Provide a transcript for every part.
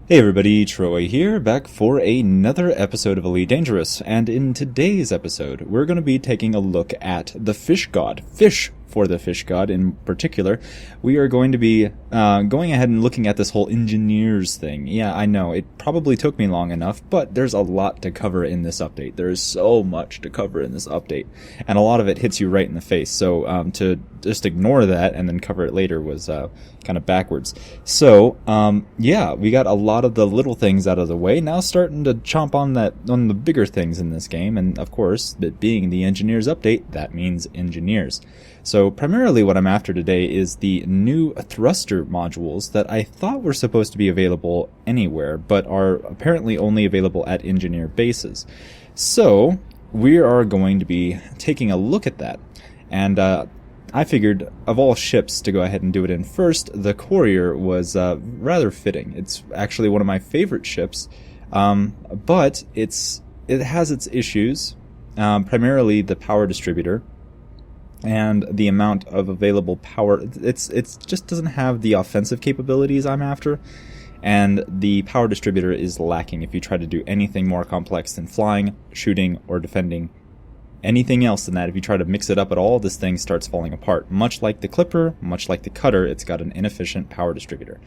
Hey everybody, Troa here, back for another episode of Elite Dangerous, and in today's episode, we're going to be taking a look at the Fish God. Fish for the Fish God in particular. We are going to be going ahead and looking at this whole engineers thing. Yeah, I know, it probably took me long enough, but there's a lot to cover in this update. There is so much to cover in this update, and a lot of it hits you right in the face, so to just ignore that and then cover it later was kind of backwards. So, yeah, we got a lot of the little things out of the way, now starting to chomp on the bigger things in this game, and of course, it being the engineers update, that means engineers. So primarily what I'm after today is the new thruster modules that I thought were supposed to be available anywhere, but are apparently only available at engineer bases. So we are going to be taking a look at that, and I figured of all ships to go ahead and do it in first, the Courier was rather fitting. It's actually one of my favorite ships, but it has its issues, primarily the power distributor and the amount of available power. It's just doesn't have the offensive capabilities I'm after, and the power distributor is lacking if you try to do anything more complex than flying, shooting, or defending. Anything else than that, if you try to mix it up at all, this thing starts falling apart. Much like the Clipper, much like the Cutter, it's got an inefficient power distributor,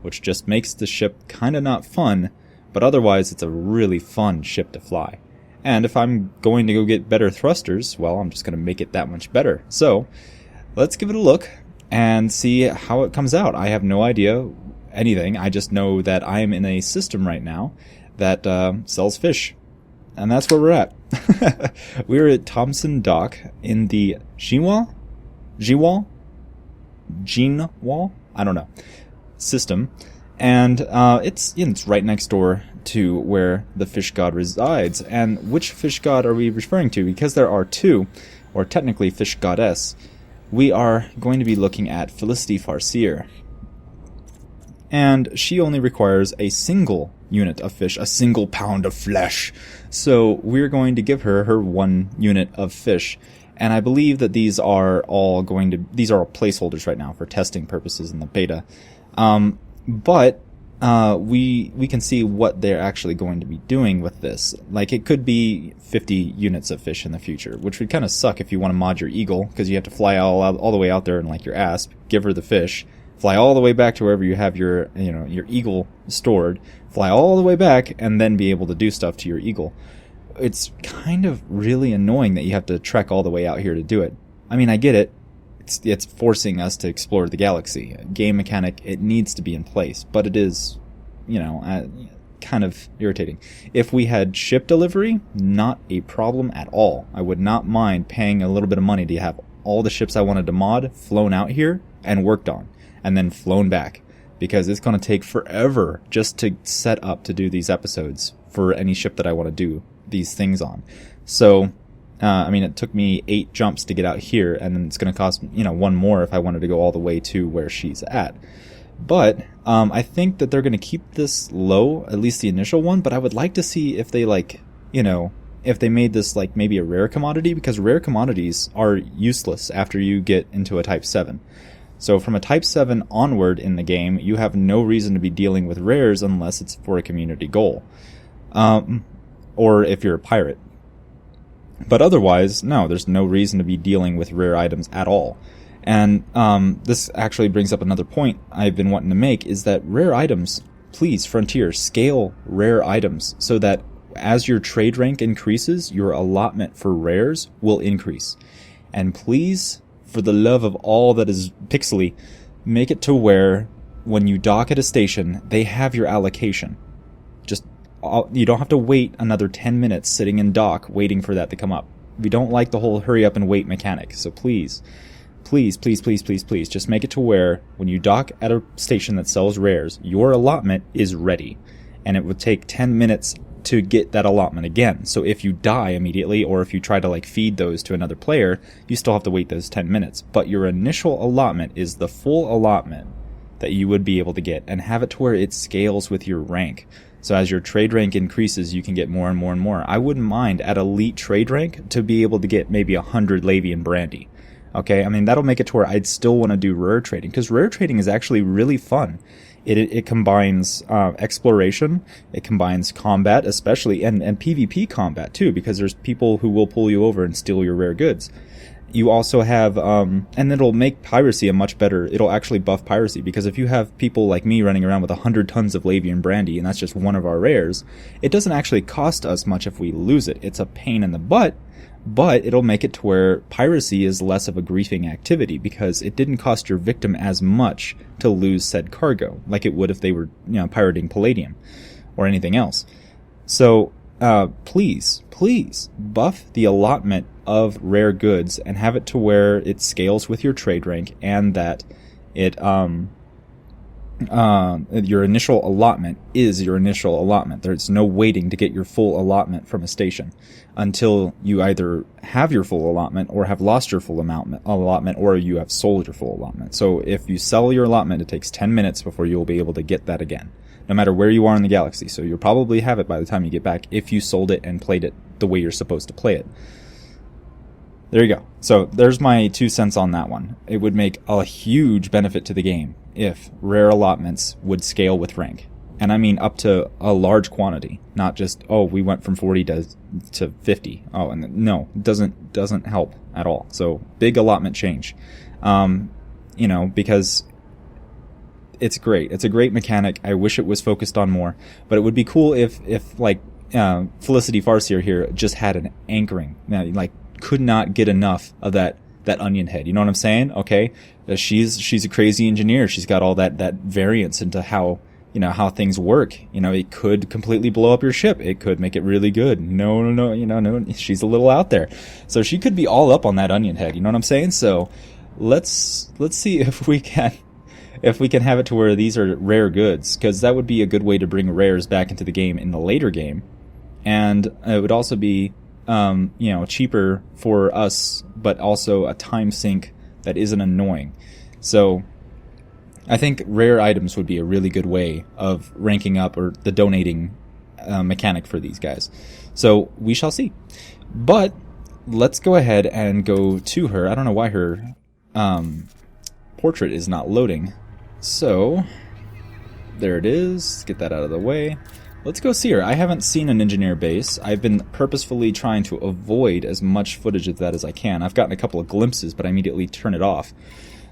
which just makes the ship kinda not fun, but otherwise it's a really fun ship to fly. And if I'm going to go get better thrusters, well, I'm just going to make it that much better. So, let's give it a look and see how it comes out. I have no idea anything. I just know that I am in a system right now that sells fish. And that's where we're at. We're at Thompson Dock in the Jinwall, I don't know, system. And it's right next door to where the Fish God resides. And which Fish God are we referring to? Because there are two, or technically Fish Goddess, we are going to be looking at Felicity Farseer. And she only requires a single unit of fish, a single pound of flesh. So we're going to give her 1 unit of fish. And I believe that these are all placeholders right now for testing purposes in the beta. But we can see what they're actually going to be doing with this. Like, it could be 50 units of fish in the future, which would kind of suck if you want to mod your Eagle, because you have to fly all the way out there and like your asp, give her the fish, fly all the way back to wherever you have your Eagle stored, fly all the way back, and then be able to do stuff to your Eagle. It's kind of really annoying that you have to trek all the way out here to do it. I mean, I get it. It's forcing us to explore the galaxy. Game mechanic, it needs to be in place, but it is, kind of irritating. If we had ship delivery, not a problem at all. I would not mind paying a little bit of money to have all the ships I wanted to mod flown out here and worked on, and then flown back, because it's going to take forever just to set up to do these episodes for any ship that I want to do these things on. So it took me 8 jumps to get out here, and then it's going to cost, 1 more if I wanted to go all the way to where she's at. But I think that they're going to keep this low, at least the initial one, but I would like to see if they, if they made this, maybe a rare commodity, because rare commodities are useless after you get into a Type 7. So from a Type 7 onward in the game, you have no reason to be dealing with rares unless it's for a community goal. Or if you're a pirate. But otherwise, no, there's no reason to be dealing with rare items at all. And this actually brings up another point I've been wanting to make, is that rare items, please, Frontier, scale rare items so that as your trade rank increases, your allotment for rares will increase. And please, for the love of all that is pixely, make it to where when you dock at a station, they have your allocation. You don't have to wait another 10 minutes sitting in dock waiting for that to come up. We don't like the whole hurry up and wait mechanic. So please, just make it to where when you dock at a station that sells rares, your allotment is ready. And it would take 10 minutes to get that allotment again. So if you die immediately, or if you try to feed those to another player, you still have to wait those 10 minutes. But your initial allotment is the full allotment that you would be able to get, and have it to where it scales with your rank. So as your trade rank increases, you can get more and more and more. I wouldn't mind at elite trade rank to be able to get maybe 100 Lavian Brandy. Okay, I mean, that'll make it to where I'd still want to do rare trading, because rare trading is actually really fun. It combines exploration, it combines combat, especially, and PvP combat too, because there's people who will pull you over and steal your rare goods. You also have, and it'll make piracy a much better, it'll actually buff piracy, because if you have people like me running around with 100 tons of Lavian Brandy, and that's just one of our rares, it doesn't actually cost us much if we lose it. It's a pain in the butt, but it'll make it to where piracy is less of a griefing activity, because it didn't cost your victim as much to lose said cargo, like it would if they were, pirating palladium, or anything else. So, please buff the allotment of rare goods and have it to where it scales with your trade rank, and that it your initial allotment is your initial allotment. There's no waiting to get your full allotment from a station until you either have your full allotment or have lost your full allotment, or you have sold your full allotment. So if you sell your allotment, it takes 10 minutes before you'll be able to get that again, no matter where you are in the galaxy. So you'll probably have it by the time you get back if you sold it and played it the way you're supposed to play it. There you go. So there's my 2 cents on that one. It would make a huge benefit to the game if rare allotments would scale with rank. And I mean up to a large quantity, not just, oh, we went from 40 to 50. Oh, and no, it doesn't help at all. So big allotment change. Because it's great. It's a great mechanic. I wish it was focused on more, but it would be cool if Felicity Farseer here just had an anchoring. Like, could not get enough of that onion head. You know what I'm saying? Okay. She's a crazy engineer. She's got all that variance into how things work. It could completely blow up your ship. It could make it really good. No, she's a little out there. So she could be all up on that onion head. You know what I'm saying? So let's see if we can have it to where these are rare goods, because that would be a good way to bring rares back into the game in the later game. And it would also be cheaper for us, but also a time sink that isn't annoying. So I think rare items would be a really good way of ranking up, or the donating mechanic for these guys. So we shall see. But let's go ahead and go to her. I don't know why her portrait is not loading. So there it is. Let's get that out of the way. Let's go see her. I haven't seen an engineer base. I've been purposefully trying to avoid as much footage of that as I can. I've gotten a couple of glimpses, but I immediately turn it off.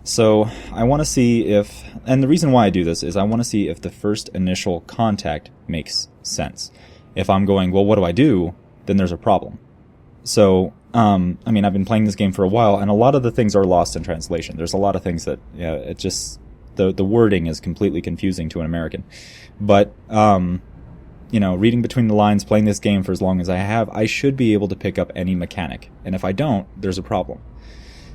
So I want to see if, and the reason why I do this is I want to see if the first initial contact makes sense. If I'm going, well, what do I do? Then there's a problem. So, I've been playing this game for a while, and a lot of the things are lost in translation. There's a lot of things that, it just, the wording is completely confusing to an American. But, reading between the lines, playing this game for as long as I have, I should be able to pick up any mechanic. And if I don't, there's a problem.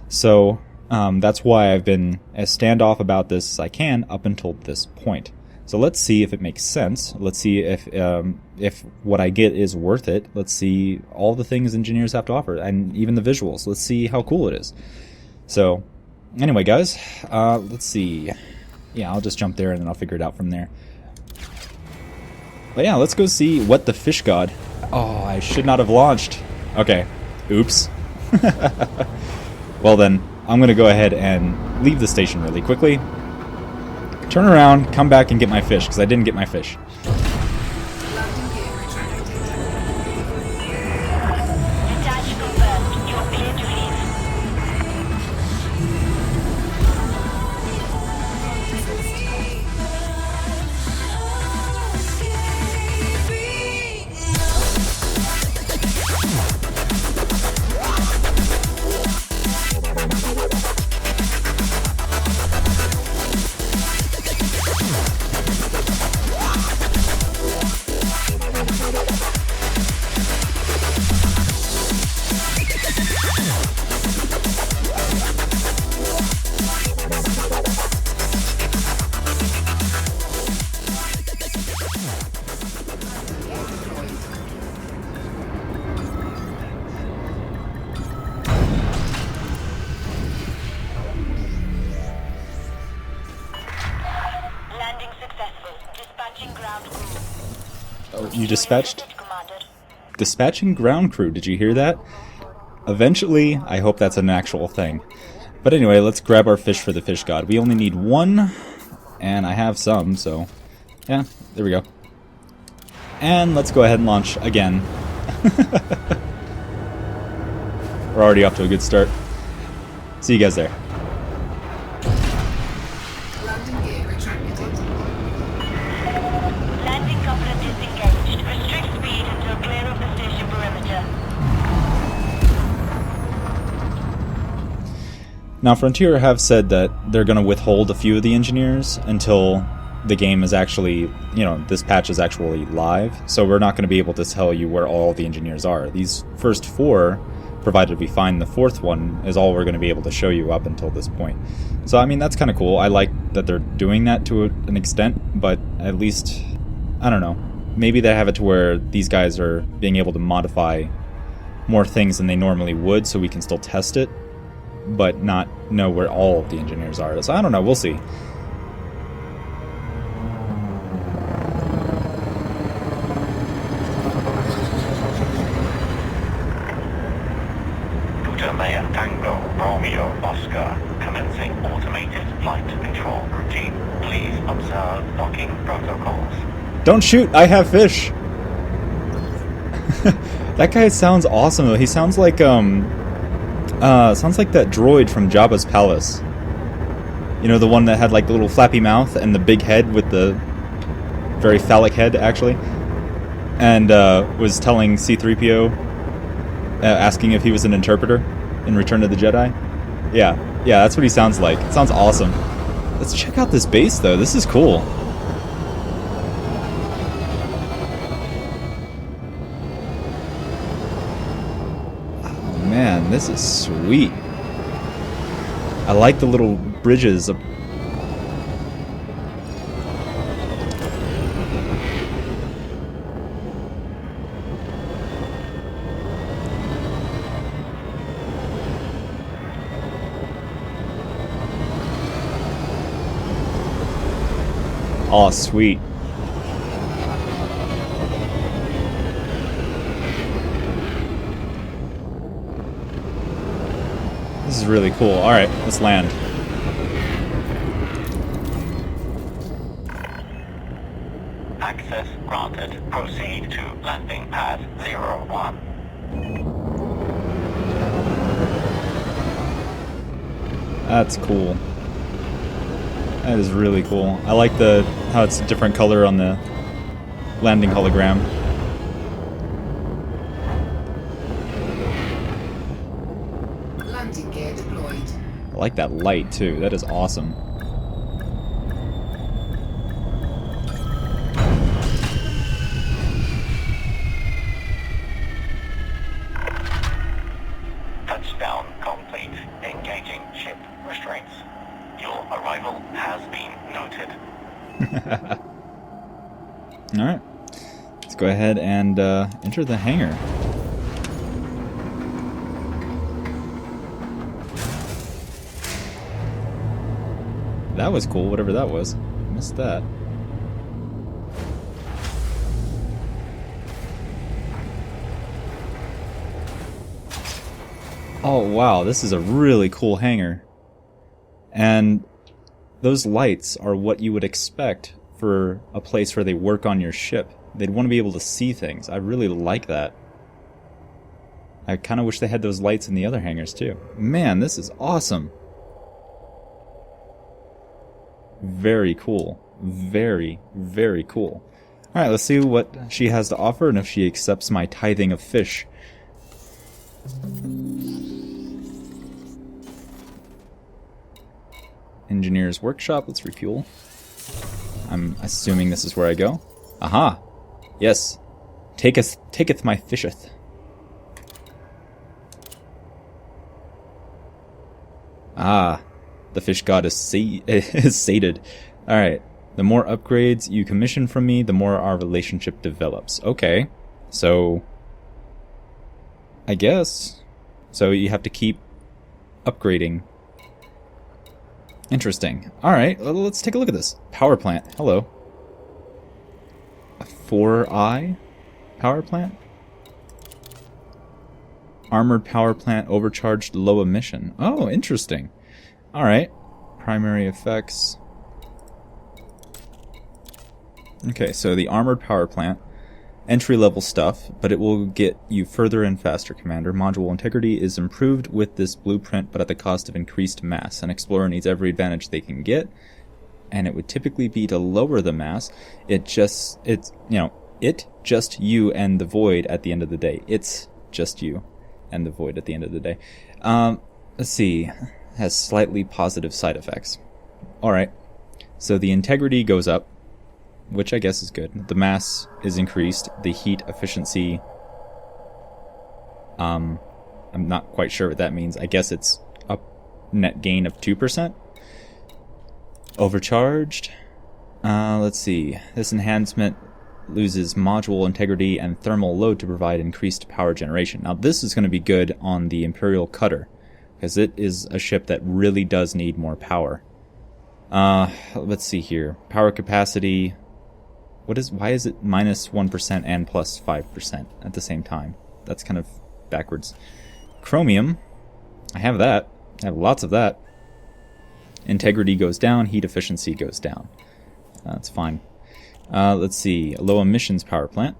So, that's why I've been as standoff about this as I can up until this point. So let's see if it makes sense. Let's see if what I get is worth it. Let's see all the things engineers have to offer, and even the visuals. Let's see how cool it is. So, anyway, guys, let's see. Yeah, I'll just jump there and then I'll figure it out from there. But yeah, let's go see what the fish god... Oh, I should not have launched. Okay. Oops. Well then, I'm going to go ahead and leave the station really quickly. Turn around, come back and get my fish, because I didn't get my fish. You dispatched? Dispatching ground crew, did you hear that? Eventually, I hope that's an actual thing. But anyway, let's grab our fish for the fish god. We only need one And I have some, so yeah, there we go. And let's go ahead and launch again. We're already off to a good start. See you guys there. Landing gear retracted. Landing coupler disengaged. Restrict speed until clear of the station perimeter. Now, Frontier have said that they're going to withhold a few of the engineers until the game is actually, you know, this patch is actually live. So we're not going to be able to tell you where all the engineers are. These first 4, provided we find the 4th one, is all we're going to be able to show you up until this point. So, I mean, that's kind of cool. I like that they're doing that to an extent, but at least, I don't know, maybe they have it to where these guys are being able to modify more things than they normally would, so we can still test it, but not know where all of the engineers are. So I don't know, we'll see. Mayor Tango Romeo Oscar commencing automated flight control routine. Please observe docking protocols. Don't shoot! I have fish! That guy sounds awesome though. He sounds like that droid from Jabba's palace. You know, the one that had like the little flappy mouth and the big head with the very phallic head, actually, and was telling C-3PO, asking if he was an interpreter in Return of the Jedi. Yeah, that's what he sounds like. It sounds awesome. Let's check out this base though. This is cool. Oh man, this is sweet. I like the little bridges. Oh, sweet. This is really cool. Alright, let's land. Access granted. Proceed to landing pad 01. That's cool. That is really cool. I like how it's a different color on the landing hologram. Landing gear deployed. I like that light too. That is awesome. Touchdown complete. Engaging ship restraints. Your arrival has been noted. Alright. Let's go ahead and enter the hangar. That was cool, whatever that was. Missed that. Oh wow, this is a really cool hangar. And those lights are what you would expect for a place where they work on your ship. They'd want to be able to see things. I really like that. I kind of wish they had those lights in the other hangars too. Man, this is awesome. Very cool. Very, very cool. Alright, let's see what she has to offer and if she accepts my tithing of fish. Engineer's workshop, let's refuel. I'm assuming this is where I go. Aha! Yes. Taketh my fisheth. Ah, the fish god is sated. Alright, the more upgrades you commission from me, the more our relationship develops. Okay, so I guess. So you have to keep upgrading. Interesting. Alright, let's take a look at this. Power plant. Hello. A 4i power plant? Armored power plant, overcharged, low emission. Oh, interesting. Alright. Primary effects. Okay, so the armored power plant. Entry-level stuff, but it will get you further and faster, Commander. Module integrity is improved with this blueprint, but at the cost of increased mass. An explorer needs every advantage they can get, and it would typically be to lower the mass. It's just you and the void at the end of the day. It's just you and the void at the end of the day. Let's see. Has slightly positive side effects. Alright. So the integrity goes up, which I guess is good. The mass is increased. The heat efficiency, I'm not quite sure what that means. I guess it's a net gain of 2%. Overcharged. Let's see. This enhancement loses module integrity and thermal load to provide increased power generation. Now this is going to be good on the Imperial Cutter, because it is a ship that really does need more power. Let's see here. Power capacity. Why is it minus 1% and plus 5% at the same time? That's kind of backwards. Chromium. I have that. I have lots of that. Integrity goes down. Heat efficiency goes down. That's fine. Let's see. Low emissions power plant.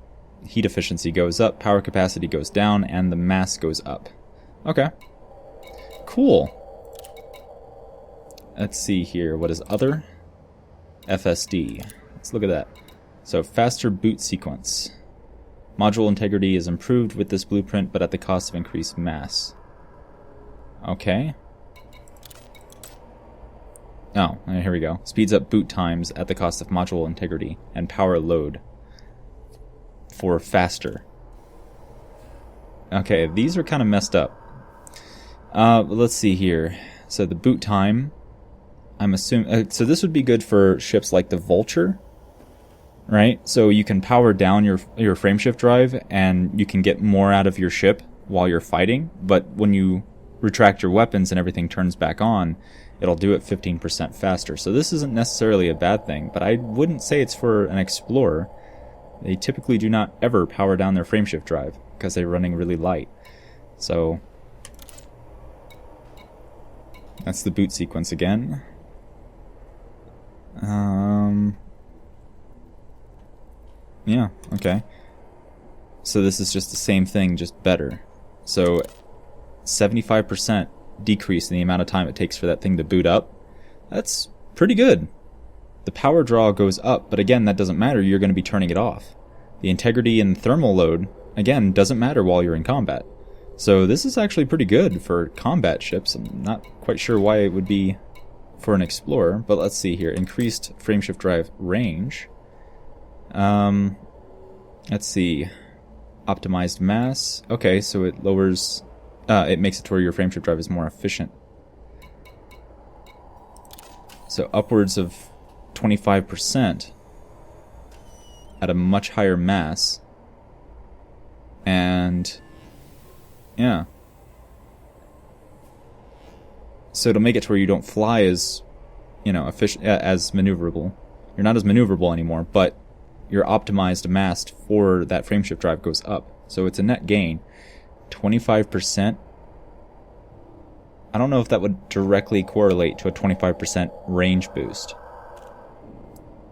Heat efficiency goes up. Power capacity goes down. And the mass goes up. Okay. Cool. Let's see here. What is other? FSD. Let's look at that. So, faster boot sequence. Module integrity is improved with this blueprint, but at the cost of increased mass. Okay. Oh, here we go. Speeds up boot times at the cost of module integrity and power load for faster. Okay, these are kind of messed up. Let's see here. So the boot time, I'm assuming... so this would be good for ships like the Vulture. Right? So you can power down your frameshift drive and you can get more out of your ship while you're fighting, but when you retract your weapons and everything turns back on, it'll do it 15% faster. So this isn't necessarily a bad thing, but I wouldn't say it's for an explorer. They typically do not ever power down their frameshift drive because they're running really light. So that's the boot sequence again. Yeah, okay. So this is just the same thing, just better. So 75% decrease in the amount of time it takes for that thing to boot up. That's pretty good. The power draw goes up, but again, that doesn't matter. You're going to be turning it off. The integrity and thermal load, again, doesn't matter while you're in combat. So this is actually pretty good for combat ships. I'm not quite sure why it would be for an explorer, but let's see here. Increased frameshift drive range. Let's see. Optimized mass. Okay, so it lowers... it makes it to where your frameshift drive is more efficient. So upwards of 25% at a much higher mass. And... yeah. So it'll make it to where you don't fly as, as maneuverable. You're not as maneuverable anymore, but your optimized mass for that frameshift drive goes up. So it's a net gain. 25%. I don't know if that would directly correlate to a 25% range boost.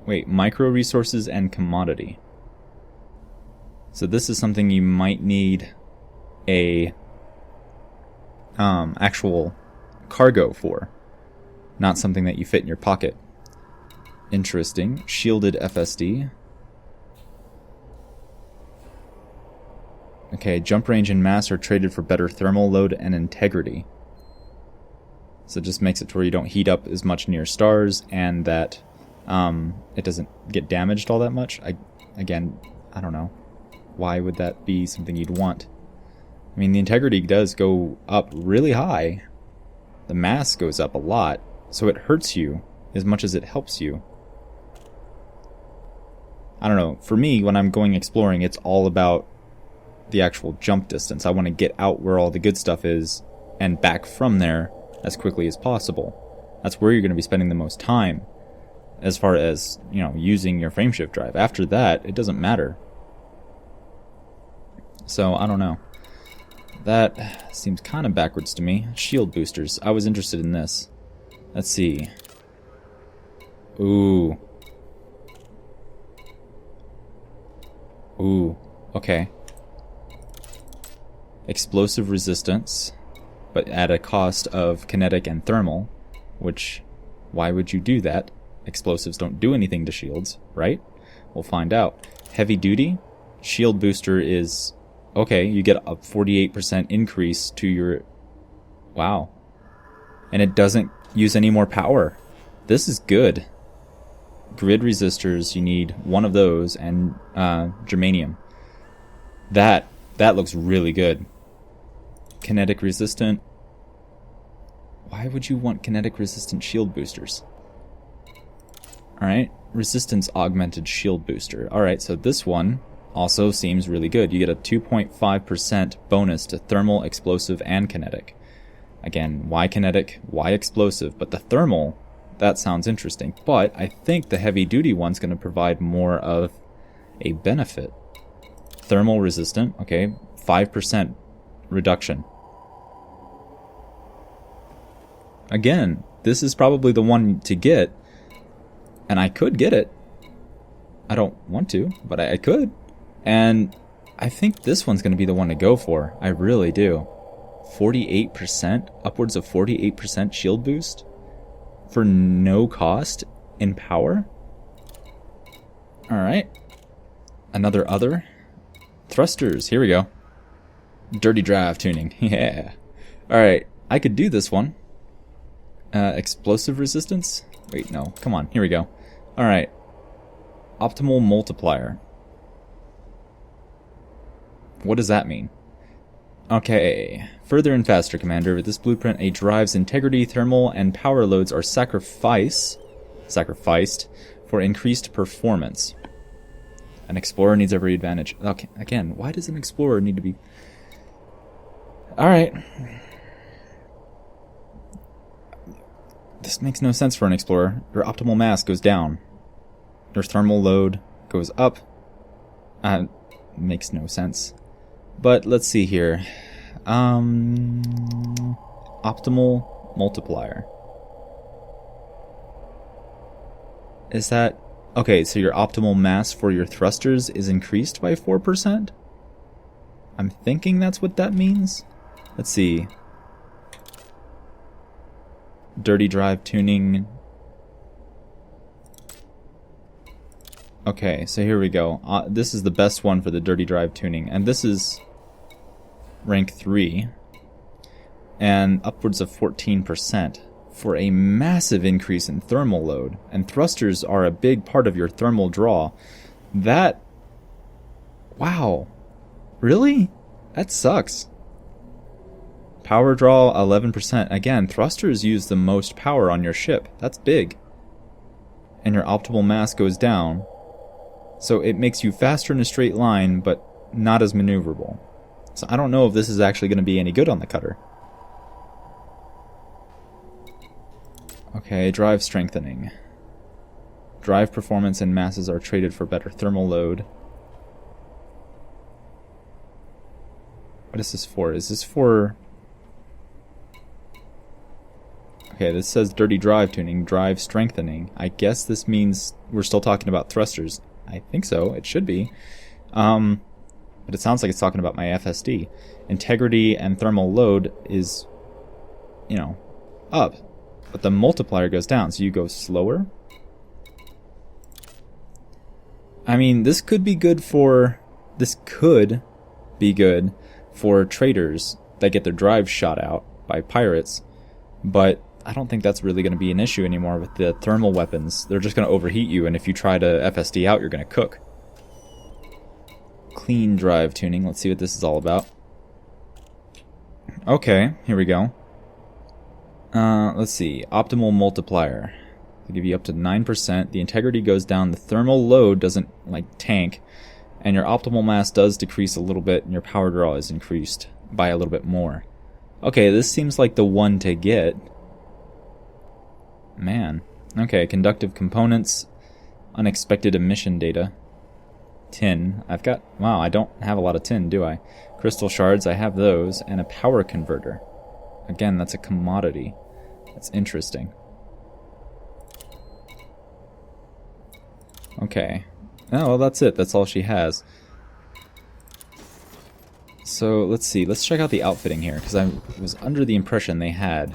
Wait, micro resources and commodity. So this is something you might need a actual cargo for, not something that you fit in your pocket. Interesting. Shielded FSD. Okay, jump range and mass are traded for better thermal load and integrity. So it just makes it to where you don't heat up as much near stars, and that it doesn't get damaged all that much. I don't know. Why would that be something you'd want? I mean, the integrity does go up really high. The mass goes up a lot, so it hurts you as much as it helps you. I don't know. For me, when I'm going exploring, it's all about the actual jump distance. I want to get out where all the good stuff is and back from there as quickly as possible. That's where you're going to be spending the most time as far as, using your frameshift drive. After that, it doesn't matter. So, I don't know. That seems kind of backwards to me. Shield boosters. I was interested in this. Let's see. Ooh. Ooh, okay. Explosive resistance, but at a cost of kinetic and thermal, which, why would you do that? Explosives don't do anything to shields, right? We'll find out. Heavy duty, shield booster is, okay, you get a 48% increase to your, wow. And it doesn't use any more power. This is good. Grid resistors, you need one of those, and germanium. That looks really good. Kinetic resistant. Why would you want kinetic resistant shield boosters? Alright, resistance augmented shield booster. Alright, so this one also seems really good. You get a 2.5% bonus to thermal, explosive, and kinetic. Again, why kinetic? Why explosive? But the thermal, that sounds interesting. But I think the heavy duty one's going to provide more of a benefit. Thermal resistant, okay, 5% reduction. Again, this is probably the one to get, and I could get it. I don't want to, but I could. And I think this one's going to be the one to go for. I really do. 48%, upwards of 48% shield boost for no cost in power. Alright. Another other. Thrusters, here we go. Dirty drive tuning, yeah. Alright, I could do this one. Explosive resistance? Wait, no, come on, here we go. Alright. Optimal multiplier. What does that mean? Okay. Further and faster, Commander. With this blueprint, a drive's integrity, thermal, and power loads are sacrificed for increased performance. An explorer needs every advantage. Okay, again, why does an explorer need to be... Alright. This makes no sense for an explorer. Your optimal mass goes down. Your thermal load goes up. Makes no sense. But let's see here. Optimal multiplier. Is that... Okay, so your optimal mass for your thrusters is increased by 4%? I'm thinking that's what that means. Let's see. Dirty drive tuning. Okay, so here we go. This is the best one for the dirty drive tuning, and this is rank 3 and upwards of 14% for a massive increase in thermal load, and thrusters are a big part of your thermal draw. That, wow, really? That sucks. Power draw 11%. Again, thrusters use the most power on your ship. That's big. And your optimal mass goes down. So it makes you faster in a straight line, but not as maneuverable. So I don't know if this is actually going to be any good on the cutter. Okay, drive strengthening. Drive performance and masses are traded for better thermal load. What is this for? Is this for... Okay, this says dirty drive tuning, drive strengthening. I guess this means we're still talking about thrusters. I think so. It should be. But it sounds like it's talking about my FSD. Integrity and thermal load is, you know, up. But the multiplier goes down, so you go slower. I mean, this could be good for... This could be good for traders that get their drives shot out by pirates. But I don't think that's really going to be an issue anymore with the thermal weapons. They're just going to overheat you, and if you try to FSD out, you're going to cook. Clean drive tuning. Let's see what this is all about. Okay, here we go. Let's see. Optimal multiplier. They give you up to 9%. The integrity goes down. The thermal load doesn't, like, tank. And your optimal mass does decrease a little bit, and your power draw is increased by a little bit more. Okay, this seems like the one to get. Man. Okay, conductive components. Unexpected emission data. Tin. I've got... Wow, I don't have a lot of tin, do I? Crystal shards, I have those. And a power converter. Again, that's a commodity. That's interesting. Okay. Oh, well, that's it. That's all she has. So let's see. Let's check out the outfitting here, because I was under the impression they had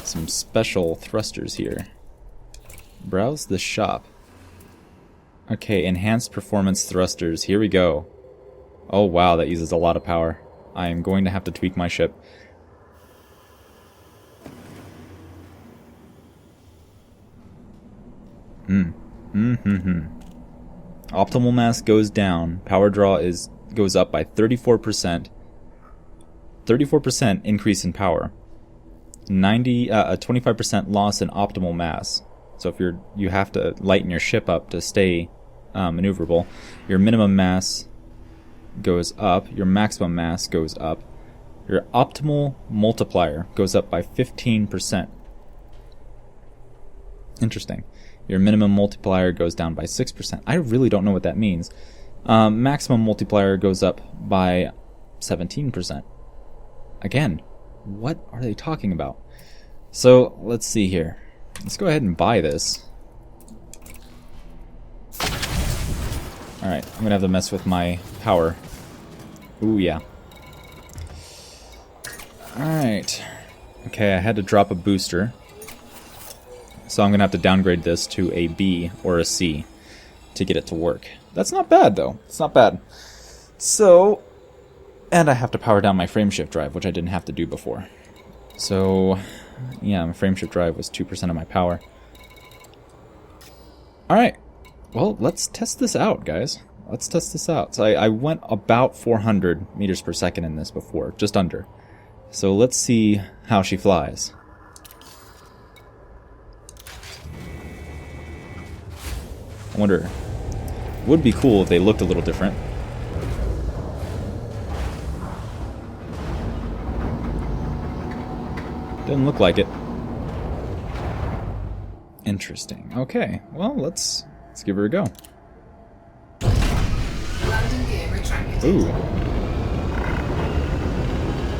some special thrusters here. Browse the shop. Okay, enhanced performance thrusters. Here we go. Oh wow, that uses a lot of power. I am going to have to tweak my ship. Optimal mass goes down. Power draw goes up by 34%. 34% increase in power. 25% loss in optimal mass. So if you have to lighten your ship up to stay maneuverable, your minimum mass goes up, your maximum mass goes up, your optimal multiplier goes up by 15%. Interesting. Your minimum multiplier goes down by 6%. I really don't know what that means. Maximum multiplier goes up by 17%. Again, what are they talking about? So, let's see here. Let's go ahead and buy this. Alright, I'm gonna have to mess with my power. Ooh, yeah. Alright. Okay, I had to drop a booster. So I'm gonna have to downgrade this to a B or a C to get it to work. That's not bad, though. It's not bad. So, and I have to power down my frameshift drive, which I didn't have to do before. So, yeah, my frameshift drive was 2% of my power. Alright, well, let's test this out, guys. Let's test this out. So I went about 400 meters per second in this before, just under. So let's see how she flies. I wonder, would be cool if they looked a little different. Doesn't look like it. Interesting. Okay, well, let's give her a go. Landing gear retracted. Ooh.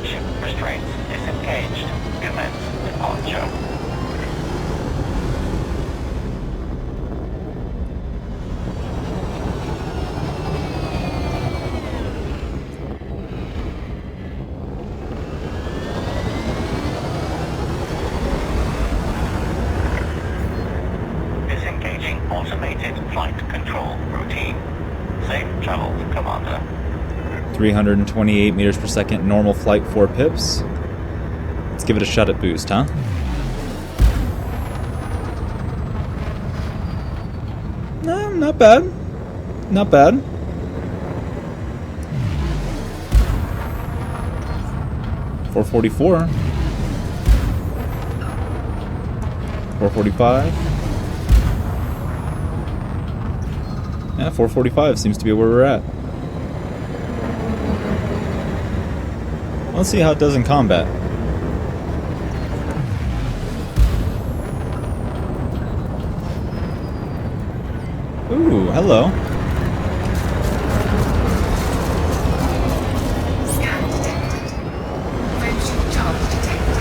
Ship restraints disengaged. Commence departure. Disengaging automated flight control routine. Safe travels, Commander. 328 meters per second, normal flight, 4 pips. Let's give it a shot at boost, huh? No, not bad. Not bad. $444. $445. Yeah, 445 seems to be where we're at. Let's see how it does in combat. Ooh, hello. Scan detected. Frameshift charge detected.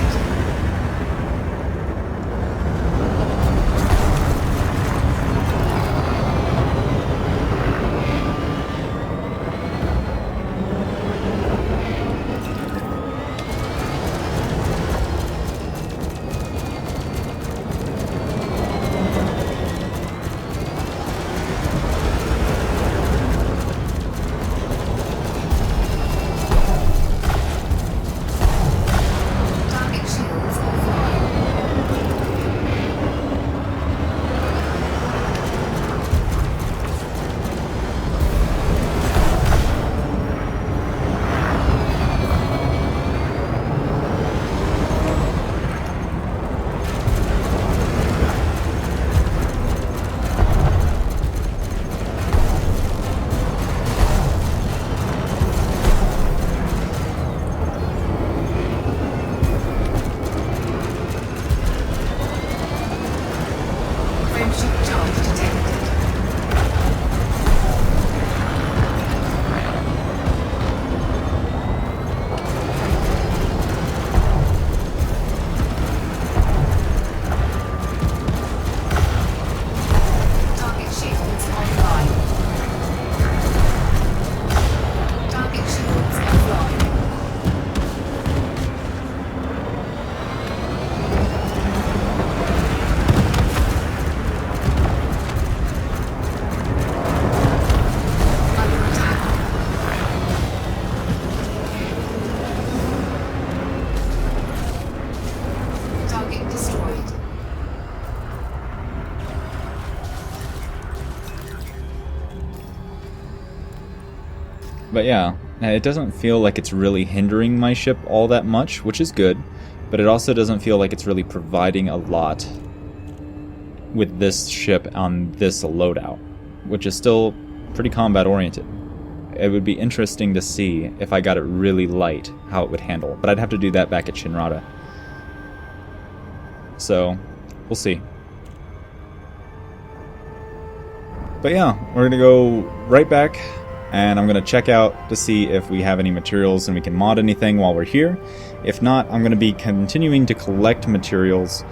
But yeah, it doesn't feel like it's really hindering my ship all that much, which is good. But it also doesn't feel like it's really providing a lot with this ship on this loadout, which is still pretty combat oriented. It would be interesting to see if I got it really light, how it would handle. But I'd have to do that back at Shinrada. So, we'll see. But yeah, we're going to go right back, and I'm going to check out to see if we have any materials and we can mod anything while we're here. If not, I'm going to be continuing to collect materials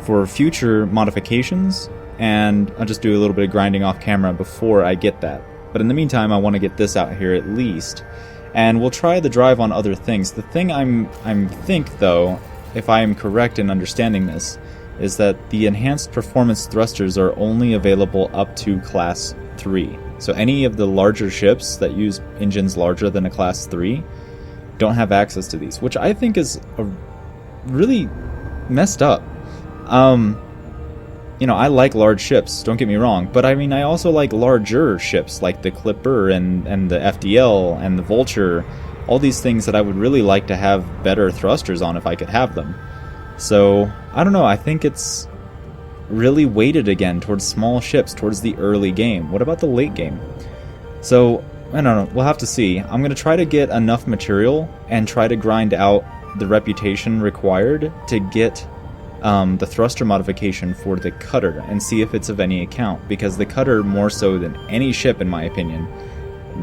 for future modifications, and I'll just do a little bit of grinding off camera before I get that. But in the meantime, I want to get this out here at least, and we'll try the drive on other things. The thing I think, though, if I am correct in understanding this, is that the enhanced performance thrusters are only available up to Class 3. So any of the larger ships that use engines larger than a Class 3 don't have access to these, which I think is really messed up. You know, I like large ships, don't get me wrong, but I mean, I also like larger ships like the Clipper and the FDL and the Vulture, all these things that I would really like to have better thrusters on if I could have them. So, I don't know, I think it's really weighted again towards small ships, towards the early game. What about the late game? So, I don't know, we'll have to see. I'm going to try to get enough material and try to grind out the reputation required to get the thruster modification for the cutter and see if it's of any account, because the cutter, more so than any ship in my opinion,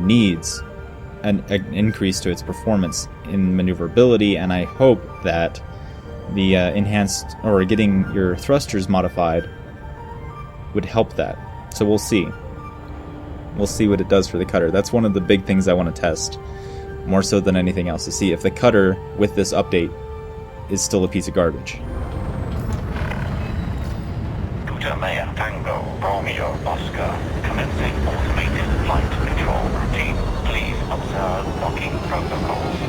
needs an increase to its performance in maneuverability, and I hope that the enhanced, or getting your thrusters modified, would help that. So we'll see. We'll see what it does for the cutter. That's one of the big things I want to test, more so than anything else, to see if the cutter with this update is still a piece of garbage. Mayor Tango Romeo Oscar commencing automated flight control routine. Please observe docking protocols.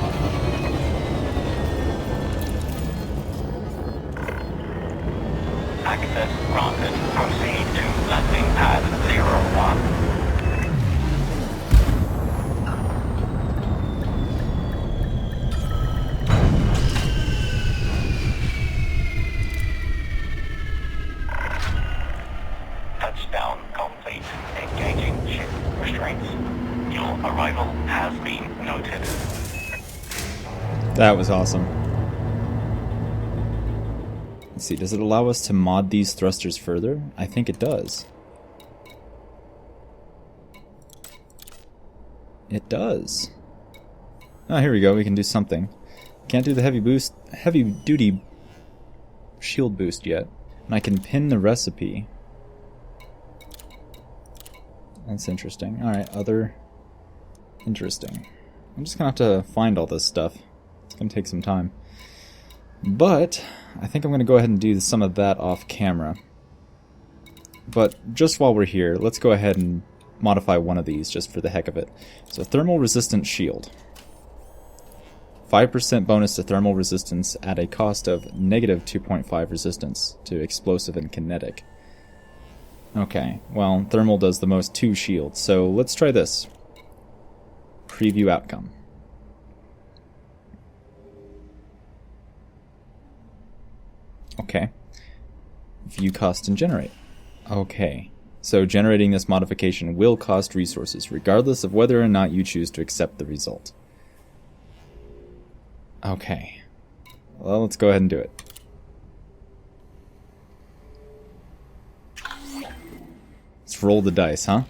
Access granted. Proceed to landing pad 01. Touchdown complete. Engaging ship restraints. Your arrival has been noted. That was awesome. Let's see, does it allow us to mod these thrusters further? I think it does. It does. Oh, here we go, we can do something. Can't do the heavy duty shield boost yet. And I can pin the recipe. That's interesting. Alright, other... Interesting. I'm just gonna have to find all this stuff. It's gonna take some time. But, I think I'm gonna go ahead and do some of that off camera. But, just while we're here, let's go ahead and modify one of these, just for the heck of it. So, thermal resistant shield. 5% bonus to thermal resistance at a cost of negative 2.5 resistance to explosive and kinetic. Okay, well, thermal does the most to shield, so let's try this. Preview outcome. Okay. View cost and generate. Okay. So generating this modification will cost resources, regardless of whether or not you choose to accept the result. Okay. Well, let's go ahead and do it. Let's roll the dice, huh?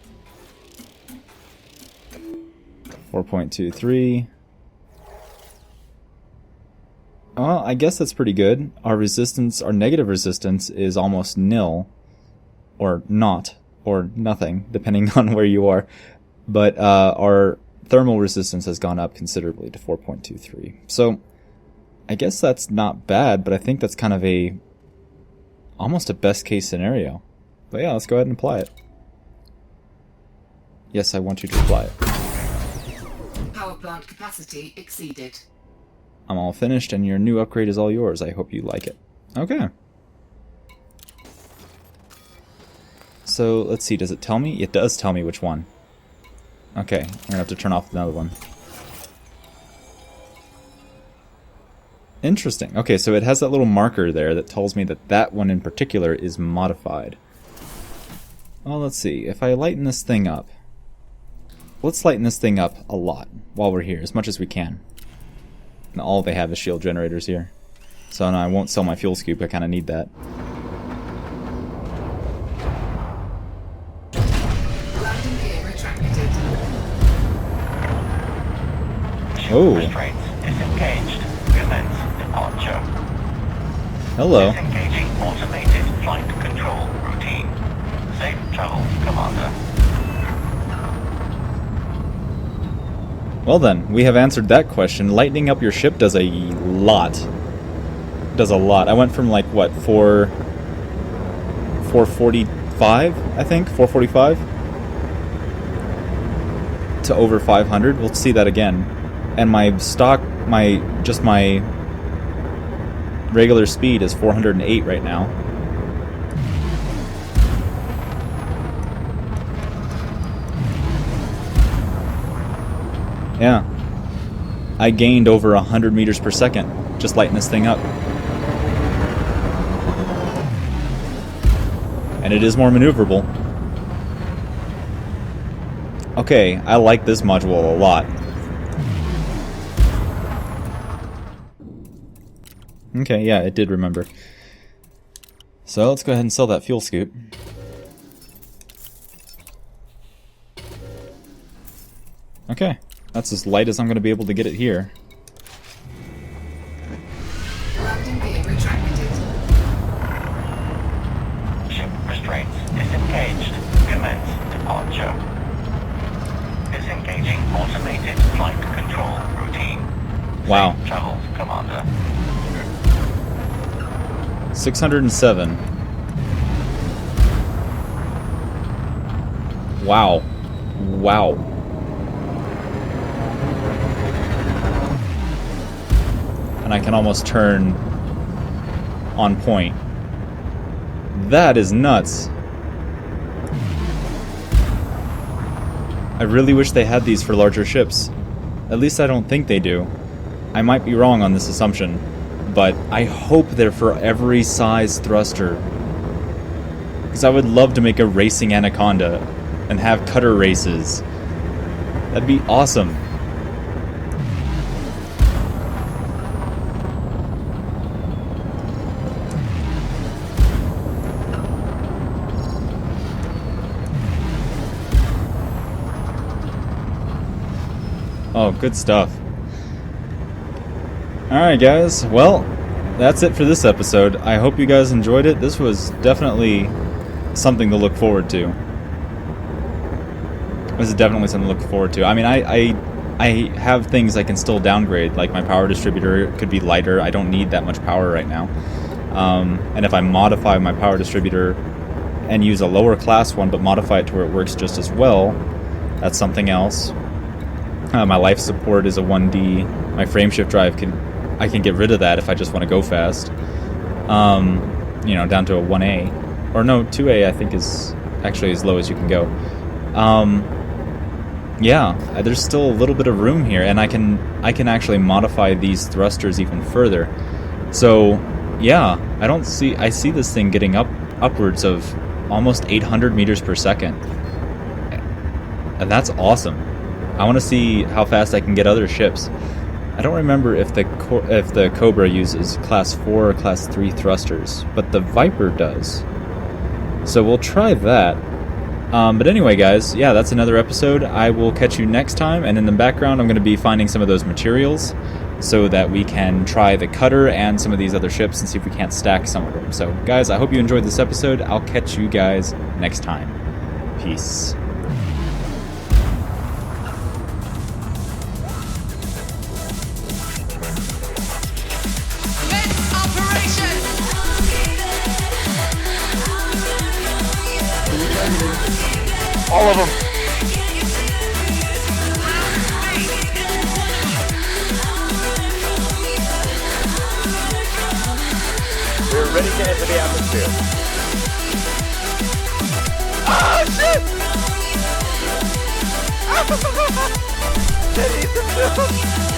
4.23. Well, I guess that's pretty good. Our resistance, our negative resistance is almost nil. Or not. Or nothing, depending on where you are. But our thermal resistance has gone up considerably to 4.23. So, I guess that's not bad, but I think that's kind of almost a best case scenario. But yeah, let's go ahead and apply it. Yes, I want you to apply it. Power plant capacity exceeded. I'm all finished, and your new upgrade is all yours. I hope you like it. Okay. So, let's see, does it tell me? It does tell me which one. Okay, we're gonna have to turn off another one. Interesting. Okay, so it has that little marker there that tells me that that one in particular is modified. Well, let's see. If I lighten this thing up... Let's lighten this thing up a lot while we're here, as much as we can. And all they have is shield generators here. So no, I won't sell my fuel scoop, I kind of need that. Landing gear retracted. Oh. Restraints disengaged. Commence departure. Hello. Disengaging automated flight control routine. Safe travels, Commander. Well then, we have answered that question. Lightening up your ship does a lot. Does a lot. I went from like, what, 445, I think? 445? To over 500. We'll see that again. And my stock, my regular speed is 408 right now. Yeah. I gained over 100 meters per second just lighting this thing up. And it is more maneuverable. Okay, I like this module a lot. Okay, yeah, it did remember. So let's go ahead and sell that fuel scoop. Okay, that's as light as I'm going to be able to get it here. Landing gear retracted. Ship restraints disengaged. Commence departure. Disengaging automated flight control routine. Wow. Safe travels, Commander. 607. Wow. Wow. And I can almost turn on point. That is nuts. I really wish they had these for larger ships. At least I don't think they do. I might be wrong on this assumption, but I hope they're for every size thruster. Because I would love to make a racing Anaconda and have cutter races. That'd be awesome. Oh, good stuff. Alright guys, well, that's it for this episode. I hope you guys enjoyed it. This was definitely something to look forward to. This is definitely something to look forward to. I mean, I have things I can still downgrade, like my power distributor could be lighter. I don't need that much power right now. And if I modify my power distributor and use a lower class one, but modify it to where it works just as well, that's something else. My life support is a 1D. My frameshift drive I can get rid of that if I just want to go fast. You know, down to a 1A. Or no, 2A I think is actually as low as you can go. Yeah, there's still a little bit of room here, and I can actually modify these thrusters even further. So, yeah, I see this thing getting upwards of almost 800 meters per second. And that's awesome. I want to see how fast I can get other ships. I don't remember if the Cobra uses class 4 or class 3 thrusters, but the Viper does. So we'll try that. But anyway, guys, yeah, that's another episode. I will catch you next time, and in the background I'm going to be finding some of those materials so that we can try the cutter and some of these other ships and see if we can't stack some of them. So, guys, I hope you enjoyed this episode. I'll catch you guys next time. Peace. All of them. We're ready to enter the atmosphere. Oh, shit! Get Ethan down!